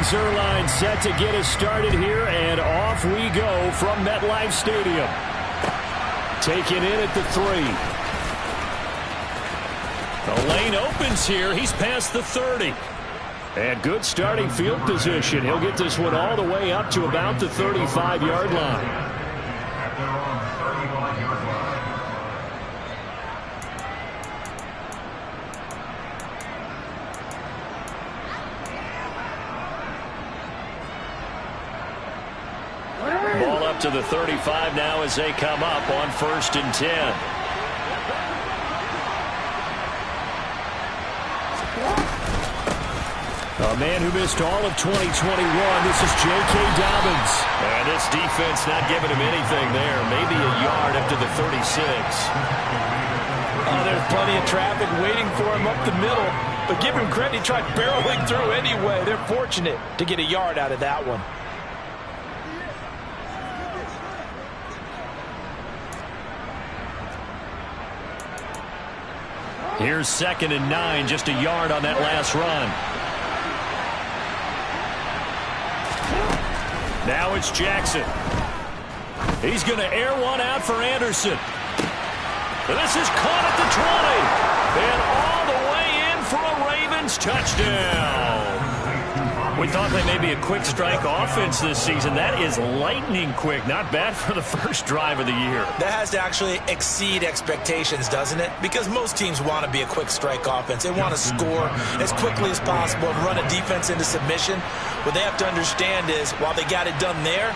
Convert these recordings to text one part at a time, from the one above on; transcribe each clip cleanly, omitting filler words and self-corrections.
Zerline set to get us started here, and off we go from MetLife Stadium. Taken in at the 3. The lane opens here. He's past the 30. And good starting field position. He'll get this one all the way up to about the 35-yard line. Ball up to the 35 now as they come up on 1st and 10. A man who missed all of 2021, this is J.K. Dobbins. And this defense not giving him anything there. Maybe a yard up to the 36. Oh, there's plenty of traffic waiting for him up the middle. But give him credit, he tried barreling through anyway. They're fortunate to get a yard out of that one. Here's 2nd and 9, just a yard on that last run. Now it's Jackson. He's going to air one out for Anderson. This is caught at the 20. And all the way in for a Ravens touchdown. We thought they may be a quick strike offense this season. That is lightning quick. Not bad for the first drive of the year. That has to actually exceed expectations, doesn't it? Because most teams want to be a quick strike offense. They want to score as quickly as possible and run a defense into submission. What they have to understand is, while they got it done there,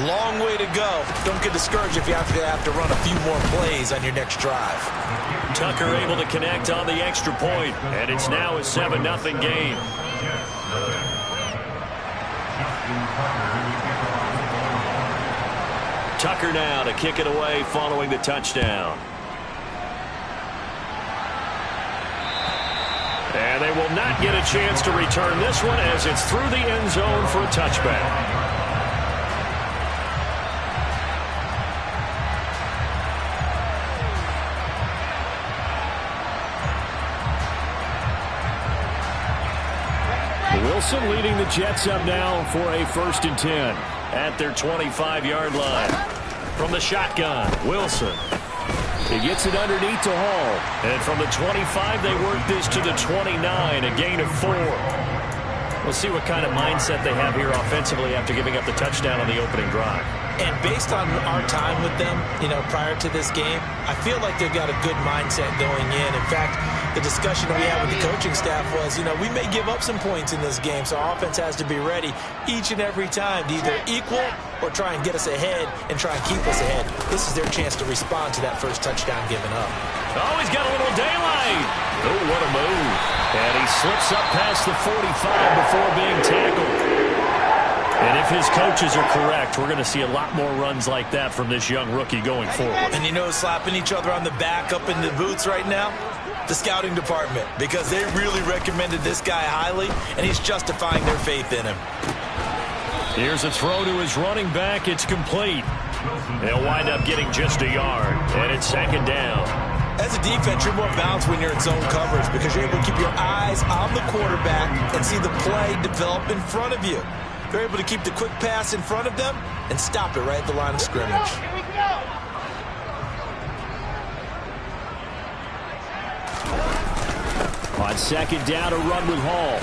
long way to go. Don't get discouraged if you have to run a few more plays on your next drive. Tucker able to connect on the extra point, and it's now a 7-0 game. Tucker now to kick it away following the touchdown. And they will not get a chance to return this one as it's through the end zone for a touchback. Wilson leading the Jets up now for a 1st and 10 at their 25-yard line. From the shotgun, Wilson. He gets it underneath to Hall. And from the 25, they work this to the 29, a gain of 4. We'll see what kind of mindset they have here offensively after giving up the touchdown on the opening drive. And based on our time with them, prior to this game, I feel like they've got a good mindset going in. In fact, the discussion we had with the coaching staff was, we may give up some points in this game, so our offense has to be ready each and every time to either equal or try and get us ahead and try and keep us ahead. This is their chance to respond to that first touchdown given up. Oh, he's got a little daylight. Oh, what a move. And he slips up past the 45 before being tackled. And if his coaches are correct, we're going to see a lot more runs like that from this young rookie going forward. And slapping each other on the back up in the boots right now? The scouting department, because they really recommended this guy highly, and he's justifying their faith in him. Here's a throw to his running back. It's complete. They'll wind up getting just a yard, and it's 2nd down. As a defense, you're more balanced when you're in zone coverage because you're able to keep your eyes on the quarterback and see the play develop in front of you. They're able to keep the quick pass in front of them and stop it right at the line of scrimmage. On 2nd down, a run with Hall.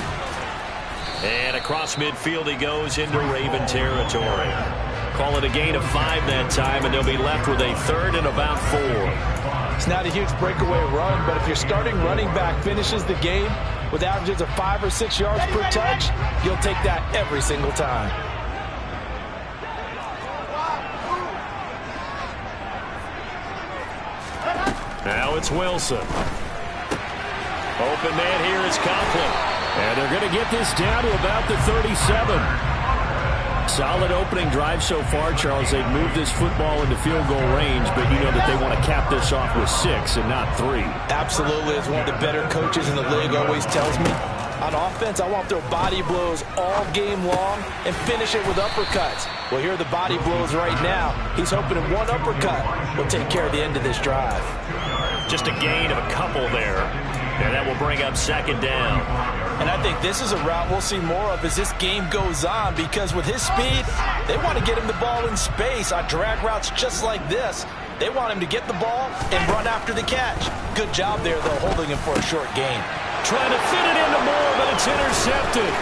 And across midfield he goes into Raven territory. Call it a gain of 5 that time, and they'll be left with a 3rd and about 4. It's not a huge breakaway run, but if your starting running back finishes the game with averages of 5 or 6 yards per touch, you'll take that every single time. Now it's Wilson. Open man here is Conklin. And they're going to get this down to about the 37. Solid opening drive so far, Charles. They've moved this football into field goal range, but you know that they want to cap this off with 6 and not 3. Absolutely. As one of the better coaches in the league always tells me, on offense, I want to throw body blows all game long and finish it with uppercuts. Well, here are the body blows right now. He's hoping that one uppercut will take care of the end of this drive. Just a gain of a couple there. And that will bring up second down. And I think this is a route we'll see more of as this game goes on, because with his speed, they want to get him the ball in space on drag routes just like this. They want him to get the ball and run after the catch. Good job there, though, holding him for a short gain. Trying to fit it into Moore, but it's intercepted.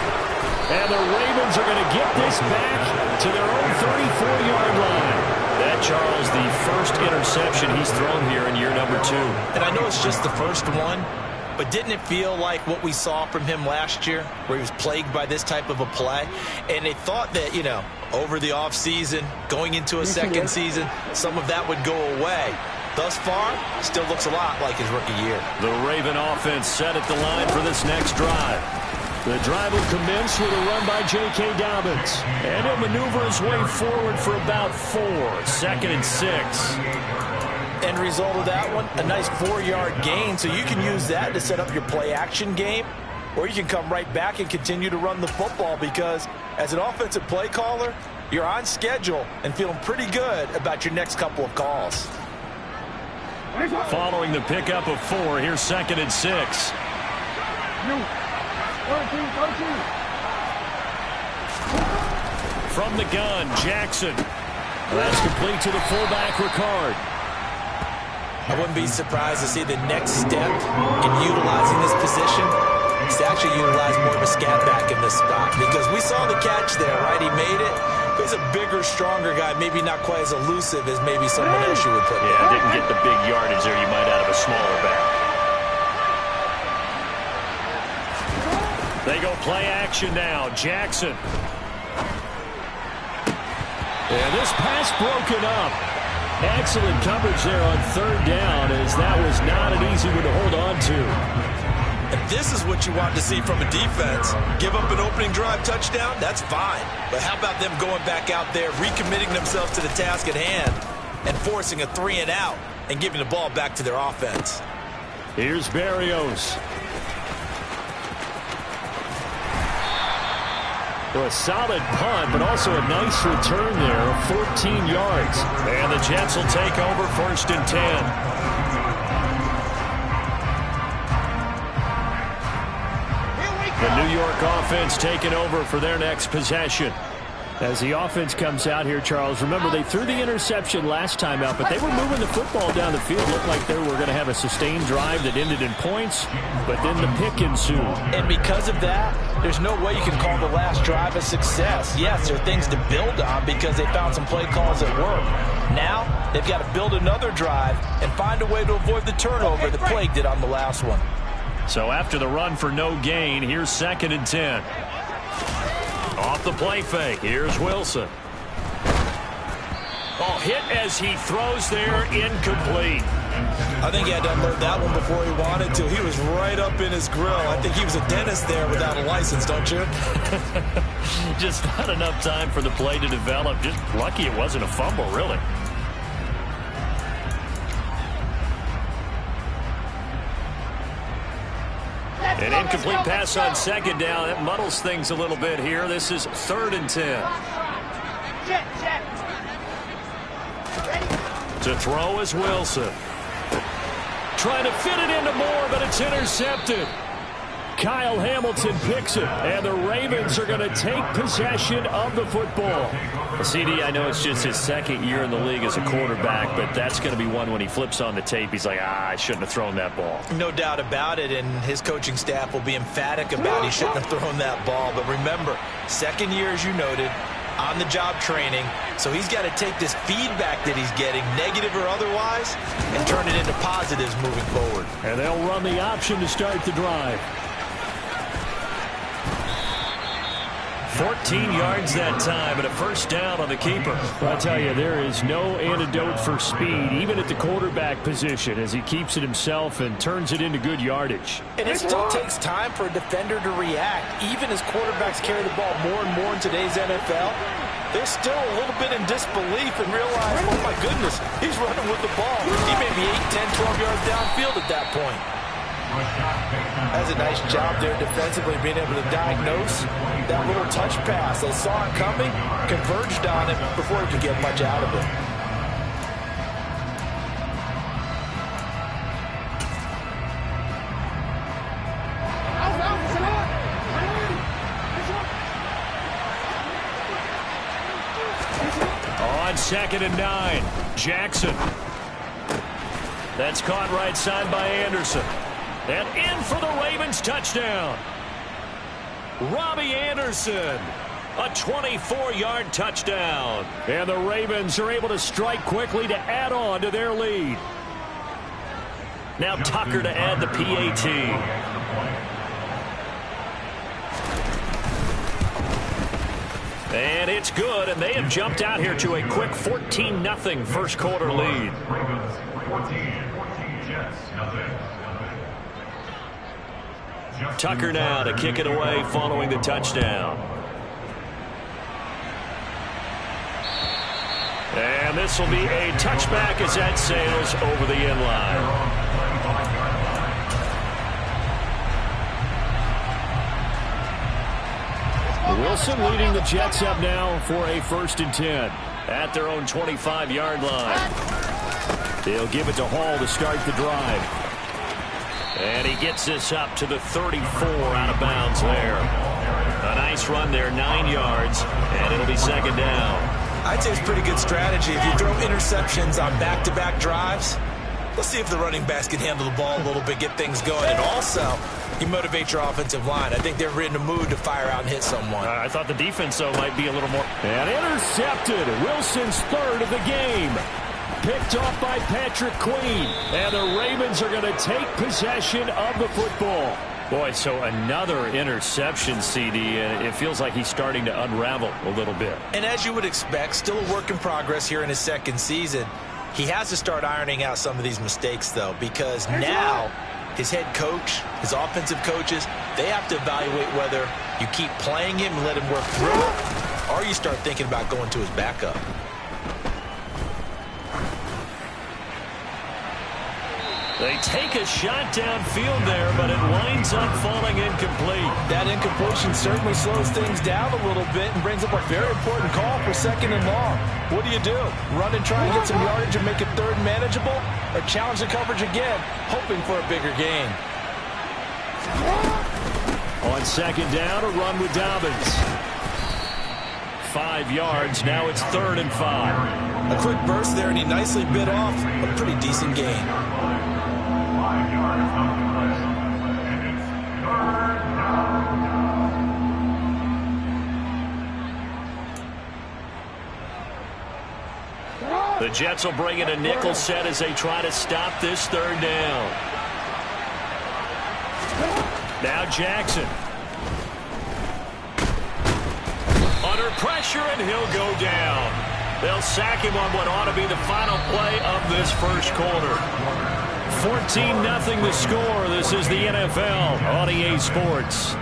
And the Ravens are going to get this back to their own 34-yard line. That, Charles, the first interception he's thrown here in year number 2. And I know it's just the first one, but didn't it feel like what we saw from him last year, where he was plagued by this type of a play? And they thought that, you know, over the offseason, going into a second season, some of that would go away. Thus far, still looks a lot like his rookie year. The Raven offense set at the line for this next drive. The drive will commence with a run by J.K. Dobbins. And he'll maneuver his way forward for about 4. 2nd and 6. End result of that one, a nice 4-yard gain. So you can use that to set up your play-action game, or you can come right back and continue to run the football, because as an offensive play caller, you're on schedule and feeling pretty good about your next couple of calls. Following the pickup of 4, here's 2nd and 6. From the gun, Jackson. That's complete to the fullback, Ricard. I wouldn't be surprised to see the next step in utilizing this position is to actually utilize more of a scat back in this spot, because we saw the catch there, right? He made it. He's a bigger, stronger guy, maybe not quite as elusive as maybe someone else you would put there. Yeah, didn't get the big yardage there you might out of a smaller back. They go play action now. Jackson. And this pass broken up. Excellent coverage there on 3rd down, as that was not an easy one to hold on to. And this is what you want to see from a defense. Give up an opening drive touchdown, that's fine. But how about them going back out there, recommitting themselves to the task at hand, and forcing a 3-and-out and giving the ball back to their offense. Here's Berrios. A solid punt, but also a nice return there of 14 yards. And the Jets will take over 1st and 10. The New York offense taking over for their next possession. As the offense comes out here, Charles, remember they threw the interception last time out, but they were moving the football down the field. Looked like they were going to have a sustained drive that ended in points, but then the pick ensued. And because of that, there's no way you can call the last drive a success. Yes, there are things to build on because they found some play calls that work. Now, they've got to build another drive and find a way to avoid the turnover that plagued it on the last one. So after the run for no gain, here's 2nd and 10. Off the play fake, here's Wilson. Oh, hit as he throws there, incomplete. I think he had to unload that one before he wanted to. He was right up in his grill. I think he was a dentist there without a license, don't you? Just not enough time for the play to develop. Just lucky it wasn't a fumble, really. An incomplete pass on 2nd down. That muddles things a little bit here. This is 3rd and 10. To throw is Wilson. Trying to fit it into Moore, but it's intercepted. Kyle Hamilton picks it, and the Ravens are going to take possession of the football. CD, I know it's just his 2nd year in the league as a quarterback, but that's going to be one when he flips on the tape. He's like, I shouldn't have thrown that ball. No doubt about it, and his coaching staff will be emphatic about he shouldn't have thrown that ball. But remember, 2nd year, as you noted, on-the-job training, so he's got to take this feedback that he's getting, negative or otherwise, and turn it into positives moving forward. And they'll run the option to start the drive. 14 yards that time, and a 1st down on the keeper. Well, I tell you, there is no antidote for speed, even at the quarterback position, as he keeps it himself and turns it into good yardage. And it still takes time for a defender to react. Even as quarterbacks carry the ball more and more in today's NFL, they're still a little bit in disbelief and realize, oh my goodness, he's running with the ball. He may be 8, 10, 12 yards downfield at that point. That's a nice job there defensively, being able to diagnose that little touch pass. They saw it coming, converged on it before he could get much out of it. 2nd and 9. Jackson. That's caught right side by Anderson. And in for the Ravens touchdown. Robbie Anderson. A 24-yard touchdown. And the Ravens are able to strike quickly to add on to their lead. Now Tucker to add the PAT. And it's good, and they have jumped out here to a quick 14-0 first quarter lead. Tucker now to kick it away following the touchdown. And this will be a touchback as that sails over the end line. Wilson leading the Jets up now for a 1st and 10 at their own 25-yard line. They'll give it to Hall to start the drive. And he gets this up to the 34 out of bounds there. A nice run there, 9 yards, and it'll be 2nd down. I'd say it's pretty good strategy. If you throw interceptions on back-to-back drives, let's see if the running backs can handle the ball a little bit, get things going. And also, you motivate your offensive line. I think they're in the mood to fire out and hit someone. I thought the defense, though, might be a little more. And intercepted. Wilson's 3rd of the game. Picked off by Patrick Queen. And the Ravens are going to take possession of the football. Boy, so another interception, CD, and it feels like he's starting to unravel a little bit. And as you would expect, still a work in progress here in his 2nd season. He has to start ironing out some of these mistakes, though, because now his head coach, his offensive coaches, they have to evaluate whether you keep playing him and let him work through it, or you start thinking about going to his backup. They take a shot downfield there, but it winds up falling incomplete. That incompletion certainly slows things down a little bit and brings up a very important call for 2nd and long. What do you do? Run and try and get some yardage and make it 3rd manageable? Or challenge the coverage again, hoping for a bigger gain? On 2nd down, a run with Dobbins. 5 yards, now it's 3rd and 5. A quick burst there, and he nicely bit off a pretty decent gain. The Jets will bring in a nickel set as they try to stop this 3rd down. Now Jackson. Under pressure, and he'll go down. They'll sack him on what ought to be the final play of this first quarter. 14-0 the score. This is the NFL on EA Sports.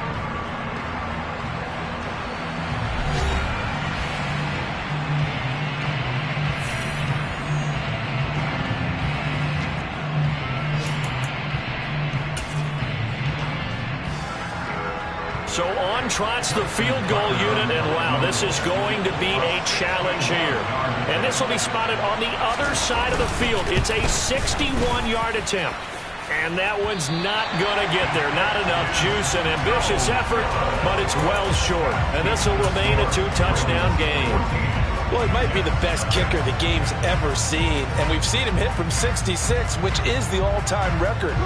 So on trots the field goal unit, and wow, this is going to be a challenge here. And this will be spotted on the other side of the field. It's a 61-yard attempt. And that one's not going to get there. Not enough juice, and ambitious effort, but it's well short. And this will remain a 2-touchdown game. Well, he might be the best kicker the game's ever seen. And we've seen him hit from 66, which is the all-time record.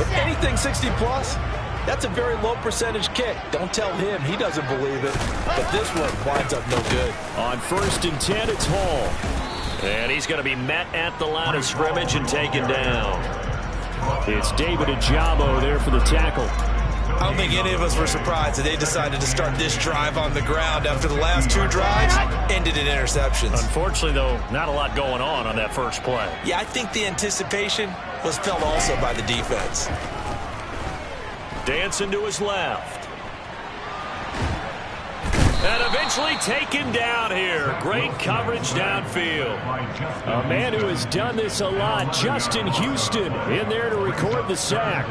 But anything 60-plus, that's a very low percentage kick. Don't tell him he doesn't believe it. But this one winds up no good. On 1st and 10, it's Hall. And he's going to be met at the line of scrimmage and taken down. It's David Ajabo there for the tackle. I don't think any of us were surprised that they decided to start this drive on the ground after the last 2 drives ended in interceptions. Unfortunately, though, not a lot going on that first play. Yeah, I think the anticipation was felt also by the defense. Dancing to his left. And eventually taken down here. Great coverage downfield. A man who has done this a lot, Justin Houston, in there to record the sack.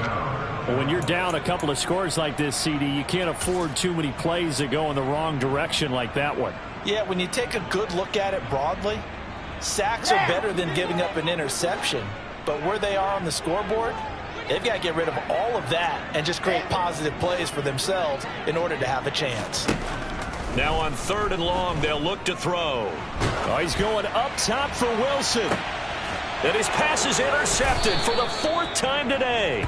Well, when you're down a couple of scores like this, CD, you can't afford too many plays that go in the wrong direction like that one. Yeah, when you take a good look at it broadly, sacks are better than giving up an interception. But where they are on the scoreboard, they've got to get rid of all of that and just create positive plays for themselves in order to have a chance. Now on 3rd and long, they'll look to throw. Oh, he's going up top for Wilson. And his pass is intercepted for the 4th time today.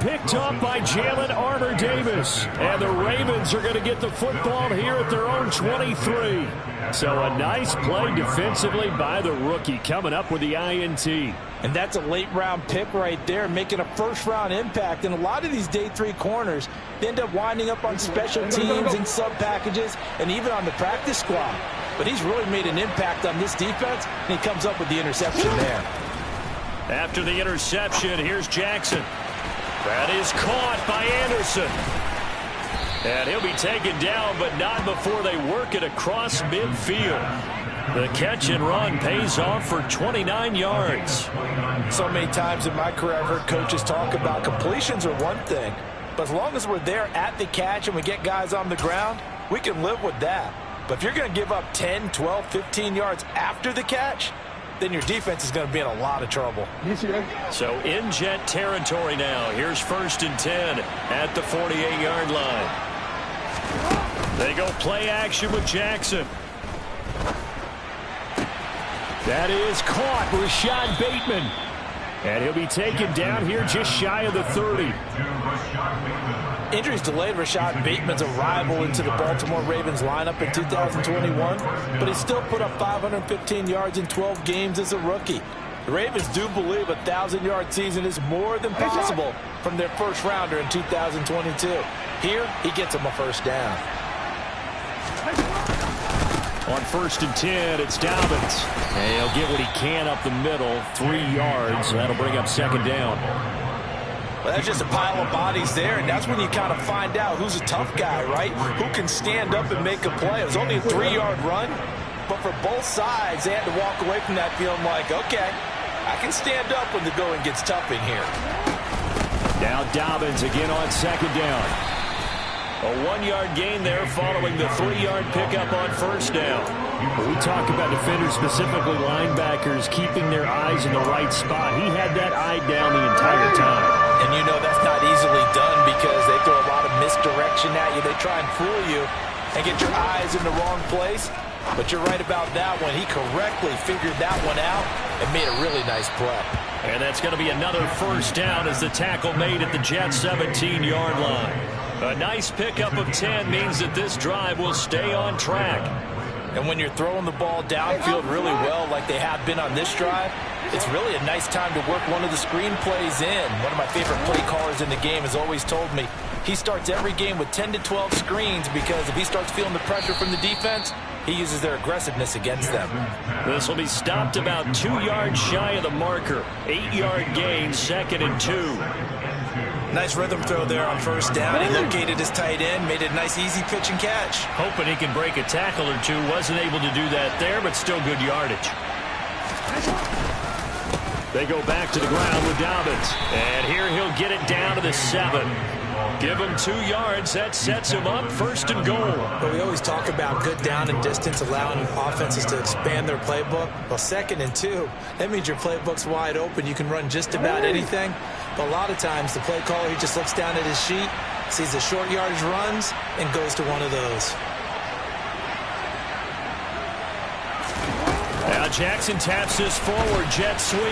Picked up by Jalen Armour-Davis. And the Ravens are going to get the football here at their own 23. So a nice play defensively by the rookie coming up with the INT. And that's a late-round pick right there, making a first-round impact. And a lot of these day 3 corners, they end up winding up on special teams and sub-packages and even on the practice squad. But he's really made an impact on this defense, and he comes up with the interception there. After the interception, here's Jackson. That is caught by Anderson. And he'll be taken down, but not before they work it across midfield. The catch and run pays off for 29 yards. So many times in my career, I've heard coaches talk about completions are one thing. But as long as we're there at the catch and we get guys on the ground, we can live with that. But if you're going to give up 10, 12, 15 yards after the catch, then your defense is going to be in a lot of trouble. So in Jet territory now. Here's 1st and 10 at the 48-yard line. They go play action with Jackson. That is caught. Rashad Bateman. And he'll be taken down here just shy of the 30. Injuries delayed Rashad Bateman's arrival into the Baltimore Ravens lineup in 2021, but he still put up 515 yards in 12 games as a rookie. The Ravens do believe a 1,000-yard season is more than possible from their first rounder in 2022. Here, he gets him a first down. On 1st and 10, it's Dobbins. And he'll get what he can up the middle, 3 yards. That'll bring up 2nd down. Well, that's just a pile of bodies there, and that's when you kind of find out who's a tough guy, right? Who can stand up and make a play. It was only a 3-yard run, but for both sides, they had to walk away from that feeling like, okay, I can stand up when the going gets tough in here. Now Dobbins again on 2nd down. A 1-yard gain there following the 3-yard pickup on 1st down. We talk about defenders, specifically linebackers, keeping their eyes in the right spot. He had that eye down the entire time. And you know that's not easily done because they throw a lot of misdirection at you. They try and fool you and get your eyes in the wrong place. But you're right about that one. He correctly figured that one out and made a really nice play. And that's going to be another 1st down as the tackle made at the Jets' 17-yard line. A nice pickup of 10 means that this drive will stay on track. And when you're throwing the ball downfield really well like they have been on this drive, it's really a nice time to work one of the screen plays in. One of my favorite play callers in the game has always told me he starts every game with 10 to 12 screens because if he starts feeling the pressure from the defense, he uses their aggressiveness against them. This will be stopped about 2 yards shy of the marker. 8-yard gain, 2nd and 2. Nice rhythm throw there on 1st down. He located his tight end, made it a nice easy pitch and catch. Hoping he can break a tackle or two. Wasn't able to do that there, but still good yardage. They go back to the ground with Dobbins. And here he'll get it down to the 7. Give him 2 yards. That sets him up 1st and goal. But we always talk about good down and distance, allowing offenses to expand their playbook. Well, 2nd and 2, that means your playbook's wide open. You can run just about anything. But a lot of times, the play caller, he just looks down at his sheet, sees the short yardage runs, and goes to one of those. Now Jackson taps this forward, jet sweep.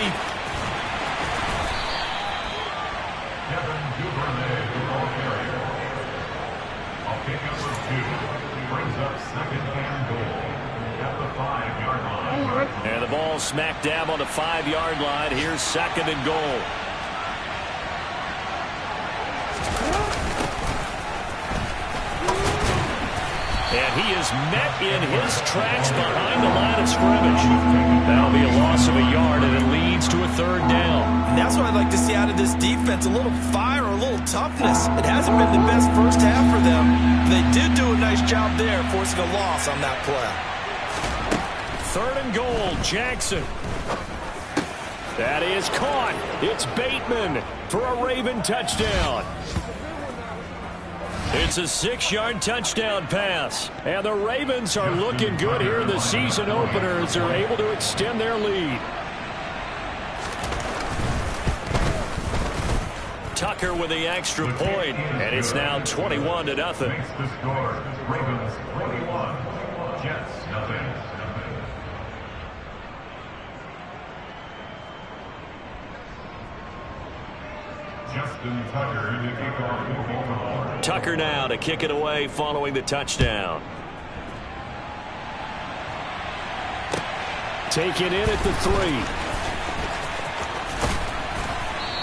And the ball smack dab on the 5-yard line. Here's 2nd and goal. And he is met in his tracks behind the line of scrimmage. That'll be a loss of a yard, and it leads to a 3rd down. And that's what I'd like to see out of this defense, a little fire, a little toughness. It hasn't been the best first half for them. They did do a nice job there, forcing a loss on that play. 3rd and goal, Jackson. That is caught. It's Bateman for a Raven touchdown. It's a 6-yard touchdown pass. And the Ravens are looking good here in the season opener as they're able to extend their lead. Tuck Tucker with the extra point, and it's now 21-0. Makes the score. Ravens 21, Jets nothing. Justin Tucker to kick off for Baltimore. Tucker now to kick it away following the touchdown. Take it in at the 3.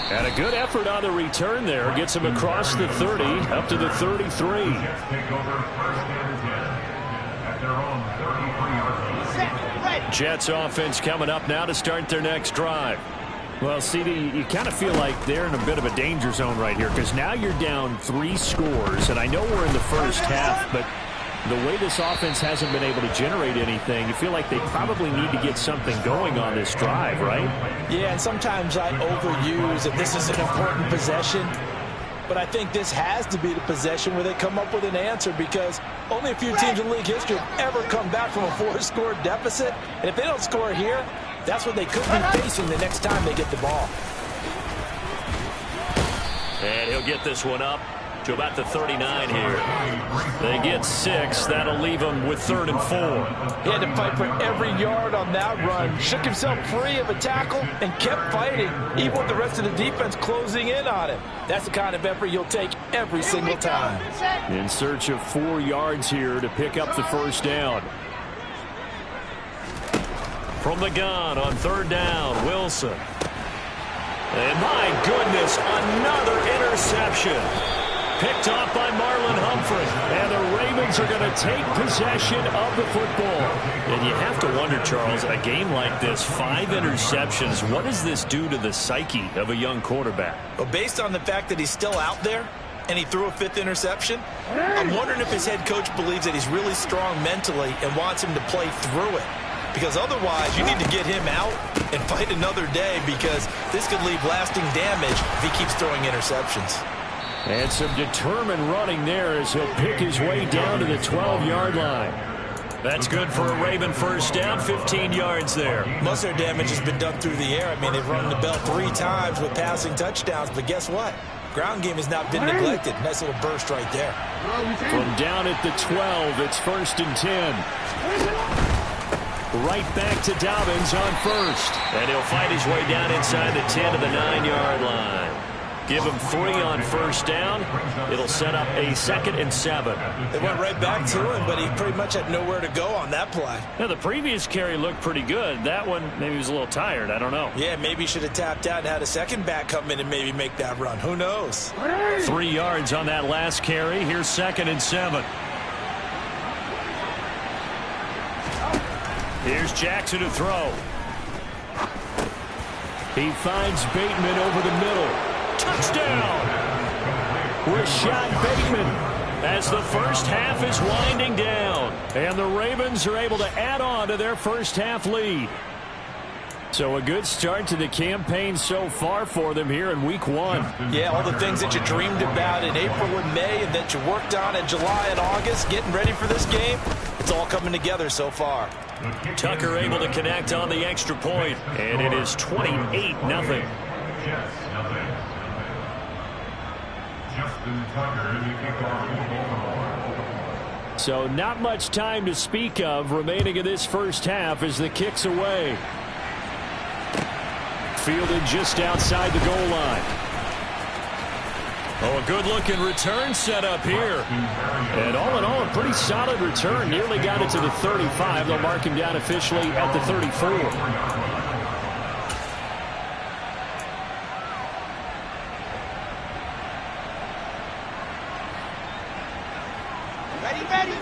And a good effort on the return there. Gets him across the 30, up to the 33. Jets take over 1st and 10 at their own 33-yard line. Jets offense coming up now to start their next drive. Well, CD, you kind of feel like they're in a bit of a danger zone right here because now you're down 3 scores, and I know we're in the first half, but the way this offense hasn't been able to generate anything, you feel like they probably need to get something going on this drive, right? Yeah, and sometimes I overuse that this is an important possession, but I think this has to be the possession where they come up with an answer because only a few teams in league history have ever come back from a 4-score deficit, and if they don't score here, that's what they could be facing the next time they get the ball. And he'll get this one up to about the 39 here. They get 6. That'll leave him with 3rd and 4. He had to fight for every yard on that run. Shook himself free of a tackle and kept fighting, even with the rest of the defense closing in on him. That's the kind of effort you'll take every single time. In search of 4 yards here to pick up the first down. From the gun on 3rd down, Wilson. And my goodness, another interception. Picked off by Marlon Humphrey. And the Ravens are going to take possession of the football. And you have to wonder, Charles, a game like this, 5 interceptions, what does this do to the psyche of a young quarterback? Well, based on the fact that he's still out there and he threw a 5th interception, I'm wondering if his head coach believes that he's really strong mentally and wants him to play through it. Because otherwise, you need to get him out and fight another day because this could leave lasting damage if he keeps throwing interceptions. And some determined running there as he'll pick his way down to the 12-yard line. That's good for a Raven first down, 15 yards there. Most of their damage has been done through the air. I mean, they've run the bell 3 times with passing touchdowns, but guess what? Ground game has not been neglected. Nice little burst right there. From down at the 12, it's 1st and 10. Right back to Dobbins on 1st. And he'll fight his way down inside the 10 to the 9-yard line. Give him 3 on 1st down. It'll set up a 2nd and 7. They went right back to him, but he pretty much had nowhere to go on that play. Now, the previous carry looked pretty good. That one, maybe he was a little tired. I don't know. Yeah, maybe he should have tapped out and had a second back come in and maybe make that run. Who knows? 3 yards on that last carry. Here's 2nd and 7. Here's Jackson to throw. He finds Bateman over the middle. Touchdown! Rashad Bateman. As the first half is winding down. And the Ravens are able to add on to their first half lead. So a good start to the campaign so far for them here in week 1. Yeah, all the things that you dreamed about in April and May and that you worked on in July and August, getting ready for this game, it's all coming together so far. Tucker able to connect on the extra point, and it is 28-0. Justin Tucker to kick off for Baltimore. So not much time to speak of remaining in this first half as the kick's away. Fielded just outside the goal line. Oh, a good-looking return set up here. And all in all, a pretty solid return. Nearly got it to the 35. They'll mark him down officially at the 34.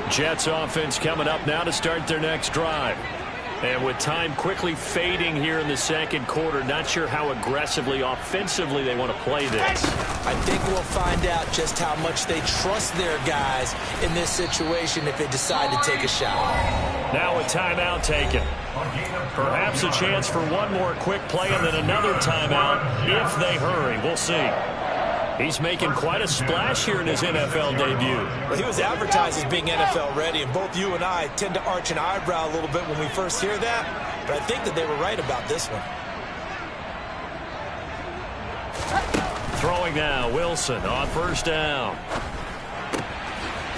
Jets offense coming up now to start their next drive. And with time quickly fading here in the second quarter, not sure how aggressively, offensively they want to play this. I think we'll find out just how much they trust their guys in this situation if they decide to take a shot. Now a timeout taken. Perhaps a chance for one more quick play and then another timeout if they hurry. We'll see. He's making quite a splash here in his NFL debut. Well, he was advertised as being NFL ready, and both you and I tend to arch an eyebrow a little bit when we first hear that, but I think that they were right about this one. Throwing now, Wilson on first down.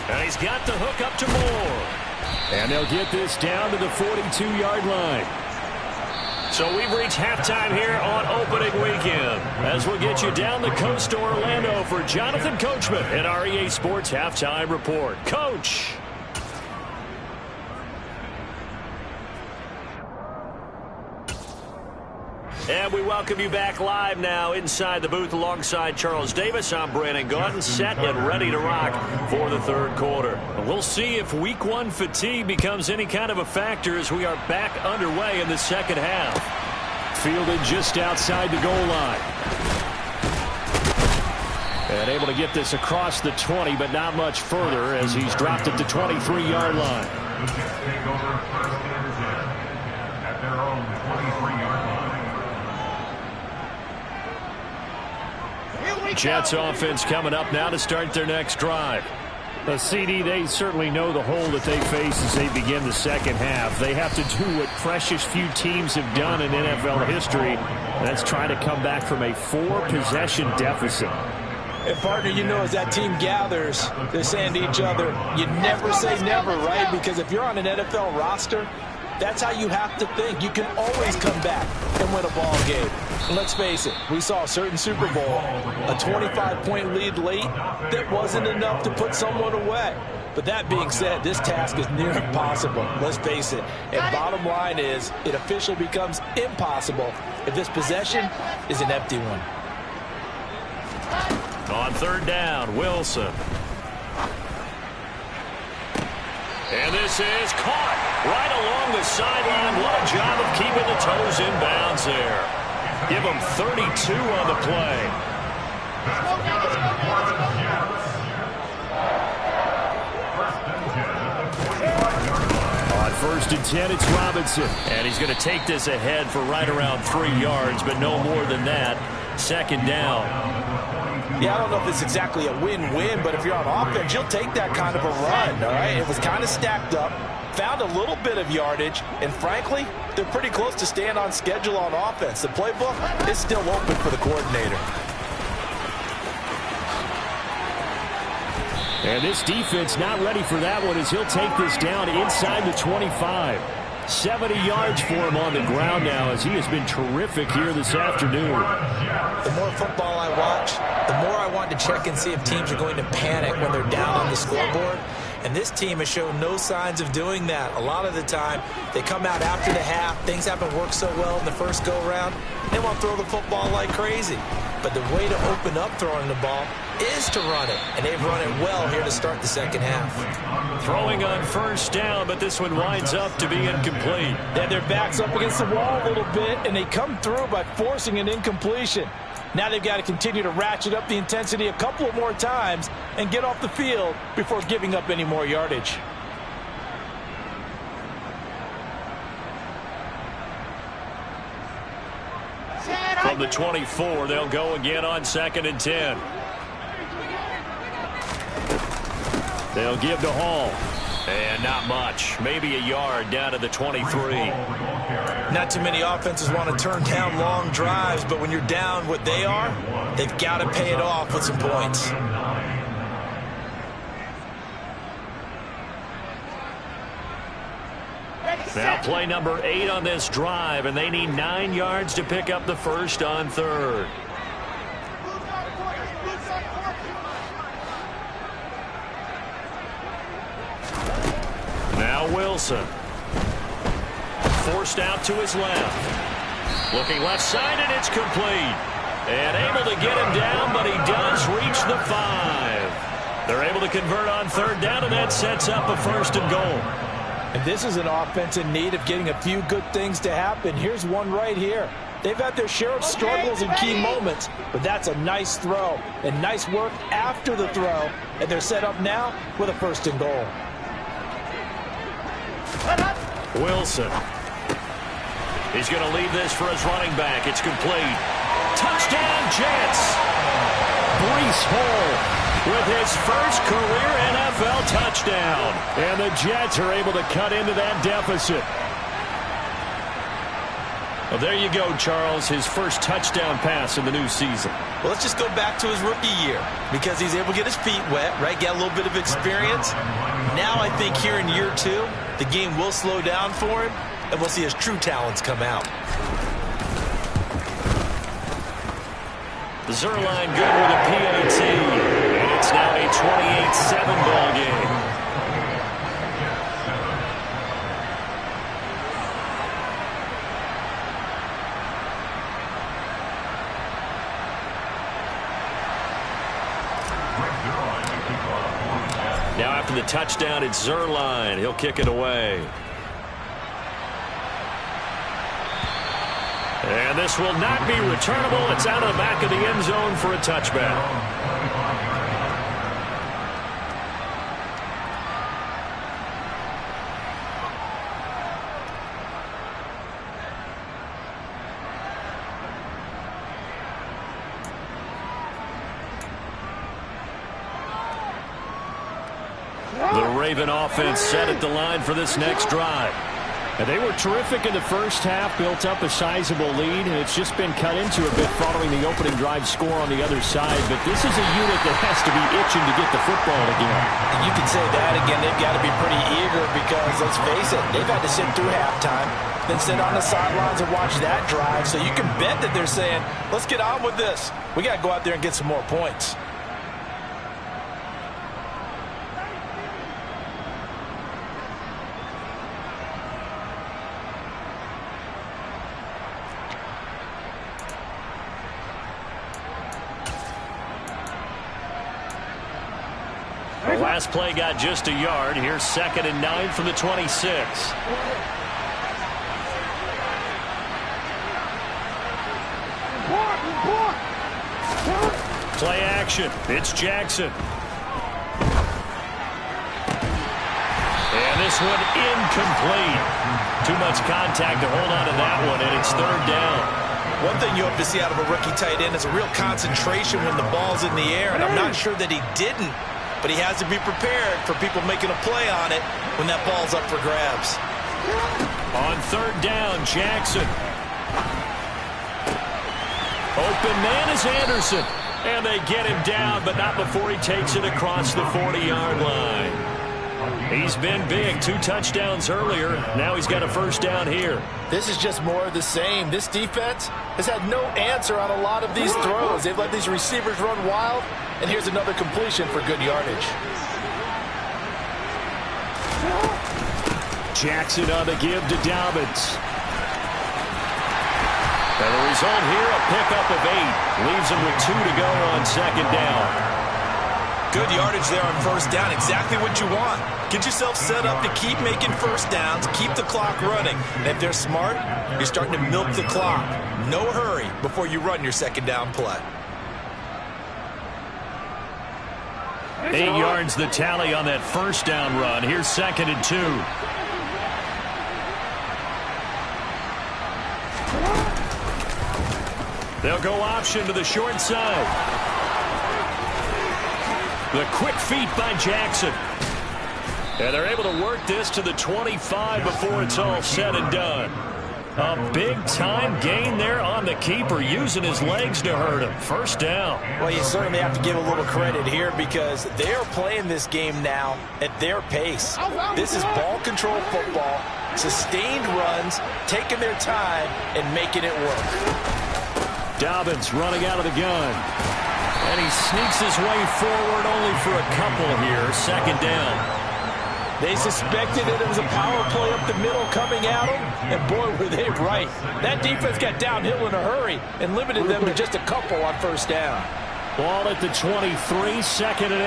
And he's got the hook up to Moore. And they'll get this down to the 42-yard line. So we've reached halftime here on opening weekend, as we'll get you down the coast to Orlando for Jonathan Coachman at our EA Sports Halftime Report. Coach. And we welcome you back live now inside the booth alongside Charles Davis. I'm Brandon Gaudin, set and ready to rock for the third quarter. We'll see if Week 1 fatigue becomes any kind of a factor as we are back underway in the second half. Fielded just outside the goal line. And able to get this across the 20, but not much further as he's dropped at the 23-yard line. The Jets take over first and 10 at their own 23-yard line. Jets offense coming up now to start their next drive. The CD, they certainly know the hole that they face as they begin the second half. They have to do what precious few teams have done in NFL history. That's trying to come back from a 4-possession deficit. And, partner, you know, as that team gathers, they're saying to each other, you never say never, right? Because if you're on an NFL roster, that's how you have to think. You can always come back and win a ball game. And let's face it, we saw a certain Super Bowl, a 25-point lead late that wasn't enough to put someone away. But that being said, this task is near impossible. Let's face it. And bottom line is, it officially becomes impossible if this possession is an empty one. On third down, Wilson. And this is caught right along the sideline. What a job of keeping the toes in bounds there. Give them 32 on the play. On first and 10, it's Robinson. And he's going to take this ahead for right around 3 yards, but no more than that. Second down. Yeah, I don't know if it's exactly a win-win, but if you're on offense, you'll take that kind of a run, all right? It was kind of stacked up, found a little bit of yardage, and frankly, they're pretty close to staying on schedule on offense. The playbook is still open for the coordinator. And this defense not ready for that one as he'll take this down inside the 25. 70 yards for him on the ground now as he has been terrific here this afternoon. The more football I watch, the more I want to check and see if teams are going to panic when they're down on the scoreboard. And this team has shown no signs of doing that. A lot of the time, they come out after the half. Things haven't worked so well in the first go-around. They want to throw the football like crazy. But the way to open up throwing the ball is to run it. And they've run it well here to start the second half. Throwing on first down, but this one winds up to be incomplete. Then their back's up against the wall a little bit, and they come through by forcing an incompletion. Now they've got to continue to ratchet up the intensity a couple of more times and get off the field before giving up any more yardage. From the 24, they'll go again on second and 10. They'll give to Hall. And not much. Maybe a yard down to the 23. Not too many offenses want to turn down long drives, but when you're down what they are, they've got to pay it off with some points. Now play number 8 on this drive, and they need 9 yards to pick up the first on third. Now Wilson. Forced out to his left. Looking left side, and it's complete. And able to get him down, but he does reach the 5. They're able to convert on third down, and that sets up a first and goal. And this is an offense in need of getting a few good things to happen. Here's one right here. They've had their share of struggles in key moments, but that's a nice throw and nice work after the throw. And they're set up now with a first and goal. Wilson. He's going to leave this for his running back. It's complete. Touchdown, Jets. Breece Hall with his first career NFL touchdown. And the Jets are able to cut into that deficit. Well, there you go, Charles. His first touchdown pass in the new season. Well, let's just go back to his rookie year because he's able to get his feet wet, right? Get a little bit of experience. Now I think here in year 2, the game will slow down for him, and we'll see his true talents come out. Zerline good with a PAT. And it's now a 28-7 ball game. Now after the touchdown, it's Zerline. He'll kick it away. And this will not be returnable. It's out of the back of the end zone for a touchback. The Raven offense set at the line for this next drive. And they were terrific in the first half, built up a sizable lead, and it's just been cut into a bit following the opening drive score on the other side. But this is a unit that has to be itching to get the football again. And you can say that again. They've got to be pretty eager because, let's face it, they've had to sit through halftime, then sit on the sidelines and watch that drive. So you can bet that they're saying, let's get on with this. We got to go out there and get some more points. The last play got just a yard. Here's 2nd and 9 from the 26. Play action. It's Jackson. And this one incomplete. Too much contact to hold on to that one, and it's 3rd down. One thing you hope to see out of a rookie tight end is a real concentration when the ball's in the air, and I'm not sure that he didn't. But he has to be prepared for people making a play on it when that ball's up for grabs. On 3rd down, Jackson. Open man is Anderson. And they get him down, but not before he takes it across the 40-yard line. He's been big. 2 touchdowns earlier. Now he's got a 1st down here. This is just more of the same. This defense has had no answer on a lot of these throws. They've let these receivers run wild. And here's another completion for good yardage. Jackson on the give to Dobbins. And the result here, a pickup of 8. Leaves him with 2 to go on 2nd down. Good yardage there on 1st down. Exactly what you want. Get yourself set up to keep making 1st downs, keep the clock running. And if they're smart, you're starting to milk the clock. No hurry before you run your 2nd down play. 8 yards the tally on that 1st down run. Here's 2nd and 2. They'll go option to the short side. The quick feet by Jackson. And they're able to work this to the 25 before it's all said and done. A big-time gain there on the keeper, using his legs to hurt him. 1st down. Well, you certainly have to give a little credit here because they are playing this game now at their pace. This is ball control football, sustained runs, taking their time, and making it work. Dobbins running out of the gun. And he sneaks his way forward only for a couple here. 2nd down. They suspected that it was a power play up the middle coming at them, and boy, were they right. That defense got downhill in a hurry and limited them to just a couple on 1st down. Ball at the 23, 2nd and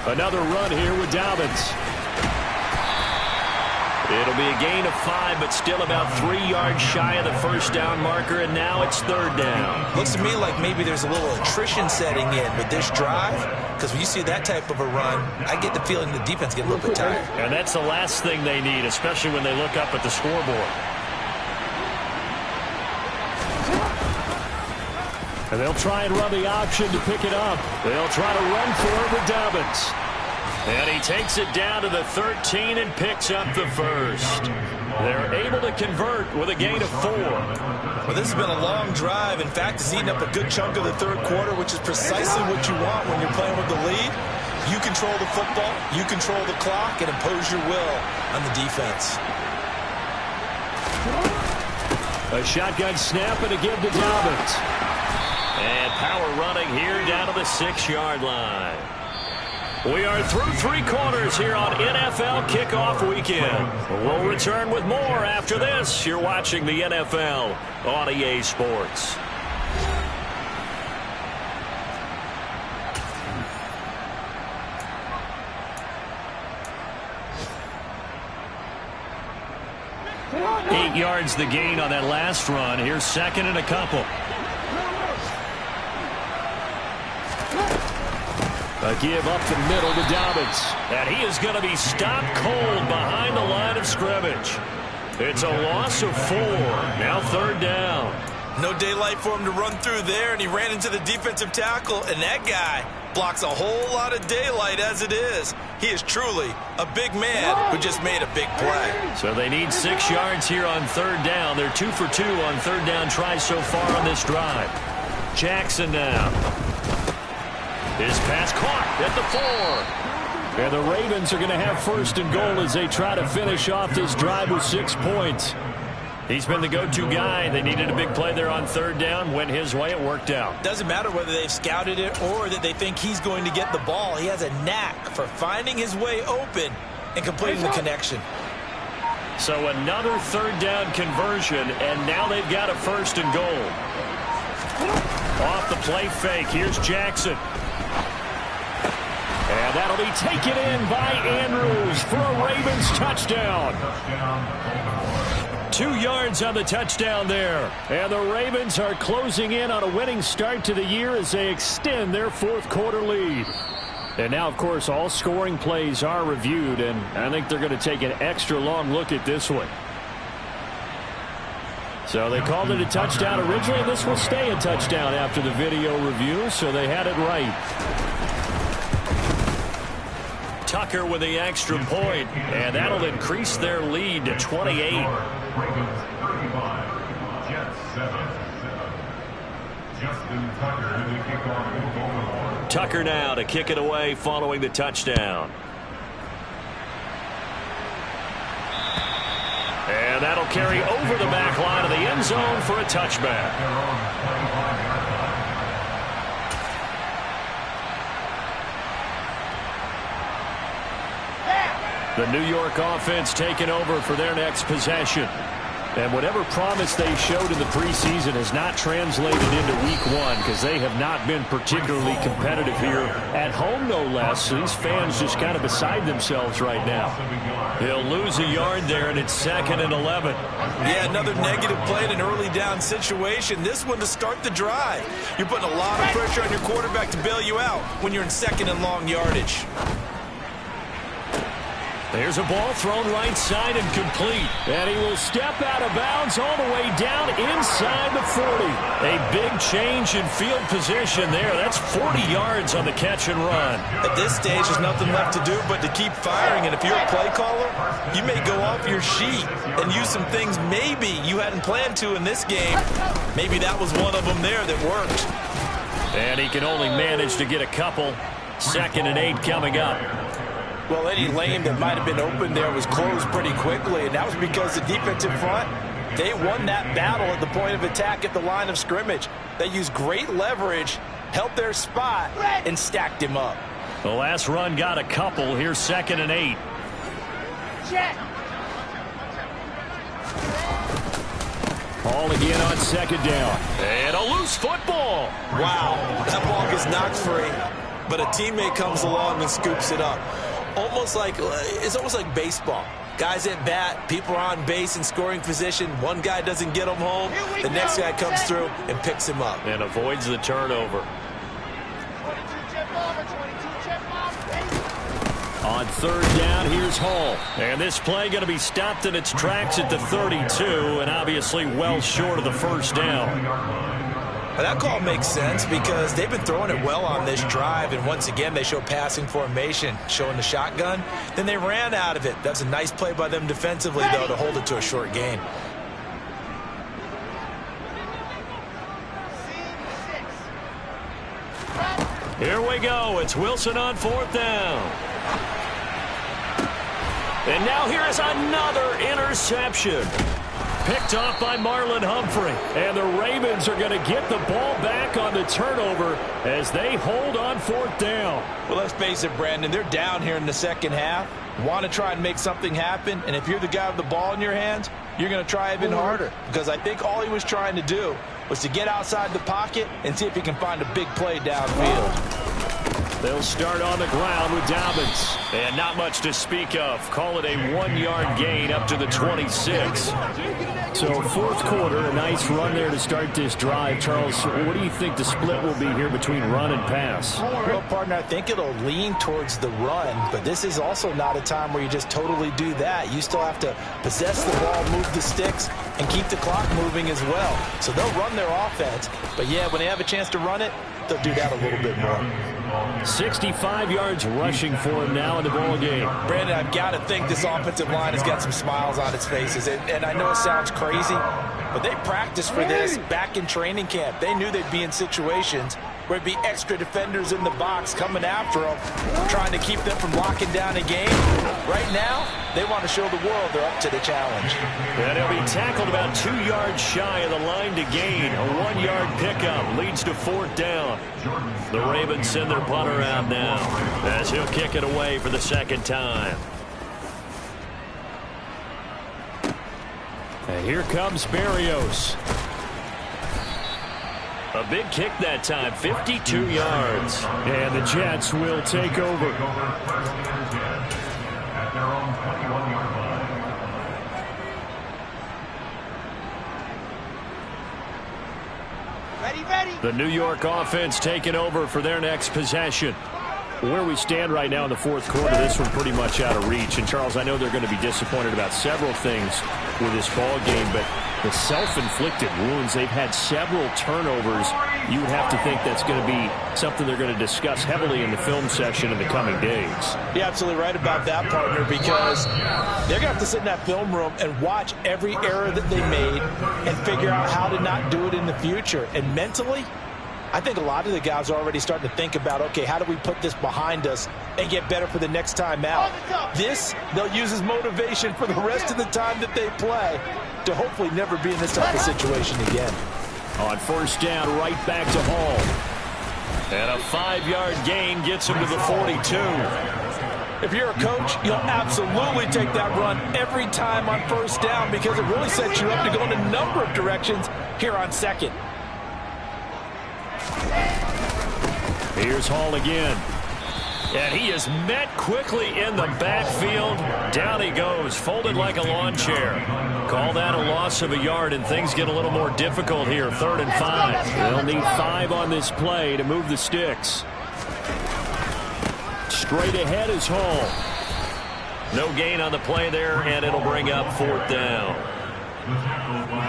8. Another run here with Dobbins. It'll be a gain of 5, but still about 3 yards shy of the 1st down marker, and now it's 3rd down. Looks to me like maybe there's a little attrition setting in with this drive, because when you see that type of a run, I get the feeling the defense gets a little bit tired. And that's the last thing they need, especially when they look up at the scoreboard. And they'll try and run the option to pick it up. They'll try to run for it with Dobbins. And he takes it down to the 13 and picks up the first. They're able to convert with a gain of 4. Well, this has been a long drive. In fact, it's eaten up a good chunk of the third quarter, which is precisely what you want when you're playing with the lead. You control the football, you control the clock, and impose your will on the defense. A shotgun snap and a give to Dobbins. And power running here down to the 6-yard line. We are through 3 quarters here on NFL Kickoff Weekend. We'll return with more after this. You're watching the NFL on EA Sports. Eight yards the gain on that last run. Here's second and a couple. A give up the middle to Dobbins. And he is going to be stopped cold behind the line of scrimmage. It's a loss of 4. Now third down. No daylight for him to run through there, and he ran into the defensive tackle, and that guy blocks a whole lot of daylight as it is. He is truly a big man who just made a big play. So they need 6 yards here on third down. They're 2 for 2 on third down tries so far on this drive. Jackson now. His pass caught at the 4. And the Ravens are going to have first and goal as they try to finish off this drive with 6 points. He's been the go-to guy. They needed a big play there on third down. Went his way. It worked out. Doesn't matter whether they've scouted it or that they think he's going to get the ball. He has a knack for finding his way open and completing the connection. So another third down conversion, and now they've got a first and goal. Off the play fake. Here's Jackson. And that'll be taken in by Andrews for a Ravens touchdown. 2 yards on the touchdown there. And the Ravens are closing in on a winning start to the year as they extend their fourth quarter lead. And now, of course, all scoring plays are reviewed, and I think they're going to take an extra long look at this one. So they called it a touchdown originally, and this will stay a touchdown after the video review, so they had it right. Tucker with the extra point, and that'll increase their lead to 28. Ravens 35, Jets 7. Justin Tucker to the kickoff in Baltimore. Tucker now to kick it away following the touchdown. And that'll carry over the back line of the end zone for a touchback. The New York offense taking over for their next possession. And whatever promise they showed in the preseason has not translated into week 1 because they have not been particularly competitive here at home, no less. So these fans just kind of beside themselves right now. He'll lose a yard there, and it's 2nd and 11. Yeah, another negative play in an early down situation. This one to start the drive. You're putting a lot of pressure on your quarterback to bail you out when you're in 2nd and long yardage. There's a ball thrown right side and complete. And he will step out of bounds all the way down inside the 40. A big change in field position there. That's 40 yards on the catch and run. At this stage, there's nothing left to do but to keep firing. And if you're a play caller, you may go off your sheet and use some things maybe you hadn't planned to in this game. Maybe that was one of them there that worked. And he can only manage to get a couple. 2nd and 8 coming up. Well, any lane that might have been open there was closed pretty quickly, and that was because the defensive front, they won that battle at the point of attack at the line of scrimmage. They used great leverage, held their spot, and stacked him up. The last run got a couple. Here's 2nd and 8. Ball again on 2nd down. And a loose football. Wow, that ball gets knocked free, but a teammate comes along and scoops it up. It's almost like baseball. Guys at bat, people are on base in scoring position. One guy doesn't get him home. The next guy comes through and picks him up. And avoids the turnover. On 3rd down, here's Hall. And this play going to be stopped in its tracks at the 32, and obviously well short of the first down. Well, that call makes sense because they've been throwing it well on this drive, and once again they show passing formation, showing the shotgun. Then they ran out of it. That's a nice play by them defensively, though, to hold it to a short gain. Here we go. It's Wilson on 4th down. And now here is another interception. Picked off by Marlon Humphrey. And the Ravens are going to get the ball back on the turnover as they hold on 4th down. Well, let's face it, Brandon, they're down here in the second half. Want to try and make something happen, and if you're the guy with the ball in your hands, you're going to try even harder, because I think all he was trying to do was to get outside the pocket and see if he can find a big play downfield. They'll start on the ground with Dobbins. And not much to speak of. Call it a 1-yard gain up to the 26. So 4th quarter, a nice run there to start this drive. Charles, what do you think the split will be here between run and pass? Well, partner, I think it'll lean towards the run, but this is also not a time where you just totally do that. You still have to possess the ball, move the sticks, and keep the clock moving as well. So they'll run their offense, but yeah, when they have a chance to run it, they'll do that a little bit more. 65 yards rushing for him now in the ball game. Brandon, I've got to think this offensive line has got some smiles on its faces. And I know it sounds crazy, but they practiced for this back in training camp. They knew they'd be in situations where it'd be extra defenders in the box coming after them, trying to keep them from locking down a game. Right now, they want to show the world they're up to the challenge. And he'll be tackled about 2 yards shy of the line to gain. A 1-yard pickup leads to 4th down. The Ravens send their punter out now as he'll kick it away for the second time. And here comes Berrios. A big kick that time, 52 yards. And the Jets will take over. At their own 21-yard line. Ready. The New York offense taking over for their next possession. Where we stand right now in the 4th quarter, this one pretty much out of reach. And, Charles, I know they're going to be disappointed about several things with this ball game, but the self-inflicted wounds, they've had several turnovers. You would have to think that's going to be something they're going to discuss heavily in the film session in the coming days. You're absolutely right about that, partner, because they're going to have to sit in that film room and watch every error that they made and figure out how to not do it in the future. And mentally, I think a lot of the guys are already starting to think about, okay, how do we put this behind us and get better for the next time out? This, they'll use as motivation for the rest of the time that they play to hopefully never be in this type of situation again. On 1st down, right back to Hall. And a 5-yard gain gets him to the 42. If you're a coach, you'll absolutely take that run every time on 1st down because it really sets you up to go in a number of directions here on 2nd. Here's Hall again. And he is met quickly in the backfield. Down he goes, folded like a lawn chair. Call that a loss of a yard, and things get a little more difficult here. 3rd and 5. They'll need 5 on this play to move the sticks. Straight ahead is Hall. No gain on the play there, and it'll bring up 4th down.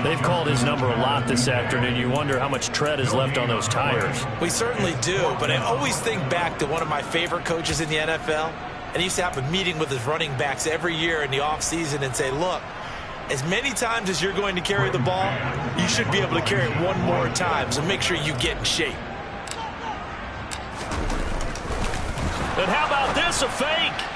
They've called his number a lot this afternoon. You wonder how much tread is left on those tires. We certainly do, but I always think back to one of my favorite coaches in the NFL, and he used to have a meeting with his running backs every year in the offseason and say, look, as many times as you're going to carry the ball, you should be able to carry it one more time, so make sure you get in shape. And how about this, a fake?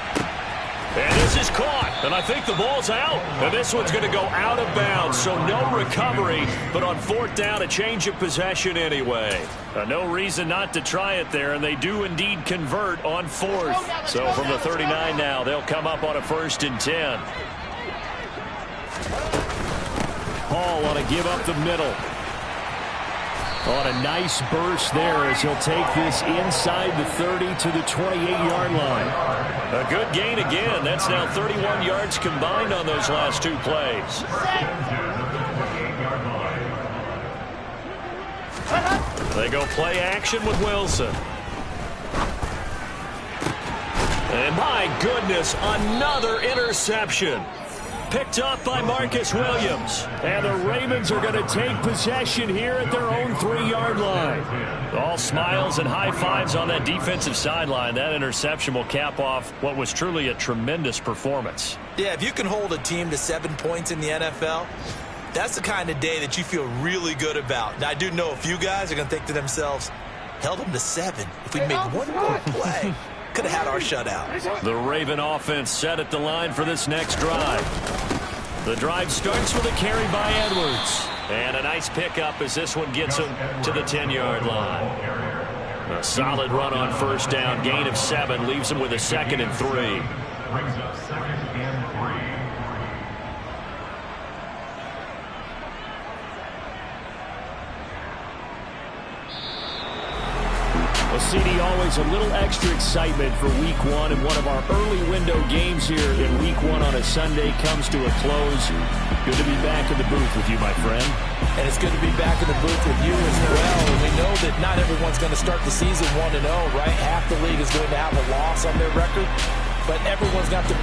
And this is caught, and I think the ball's out. And this one's going to go out of bounds, so no recovery. But on 4th down, a change of possession anyway. No reason not to try it there, and they do indeed convert on 4th. So from the 39 now, they'll come up on a 1st and 10. Hall on a give up the middle. On a nice burst there as he'll take this inside the 30 to the 28-yard line. A good gain again. That's now 31 yards combined on those last 2 plays. They go play action with Wilson. And my goodness, another interception. picked off by Marcus Williams. And the Ravens are going to take possession here at their own 3-yard line. All smiles and high fives on that defensive sideline. That interception will cap off what was truly a tremendous performance. Yeah, if you can hold a team to 7 points in the NFL, that's the kind of day that you feel really good about. Now, I do know a few guys are going to think to themselves, held them to 7. If we made one more play, could have had our shutout. The Raven offense set at the line for this next drive. The drive starts with a carry by Edwards. And a nice pickup as this one gets him to the 10-yard line. A solid run on first down. Gain of 7 leaves him with a 2nd and 3. Brings up 2nd and 3. Well, CD, always a little extra excitement for Week 1, and one of our early window games here in Week 1 on a Sunday comes to a close. Good to be back in the booth with you, my friend. And it's good to be back in the booth with you as well. And we know that not everyone's going to start the season 1-0, right? Half the league is going to have a loss on their record, but everyone's got to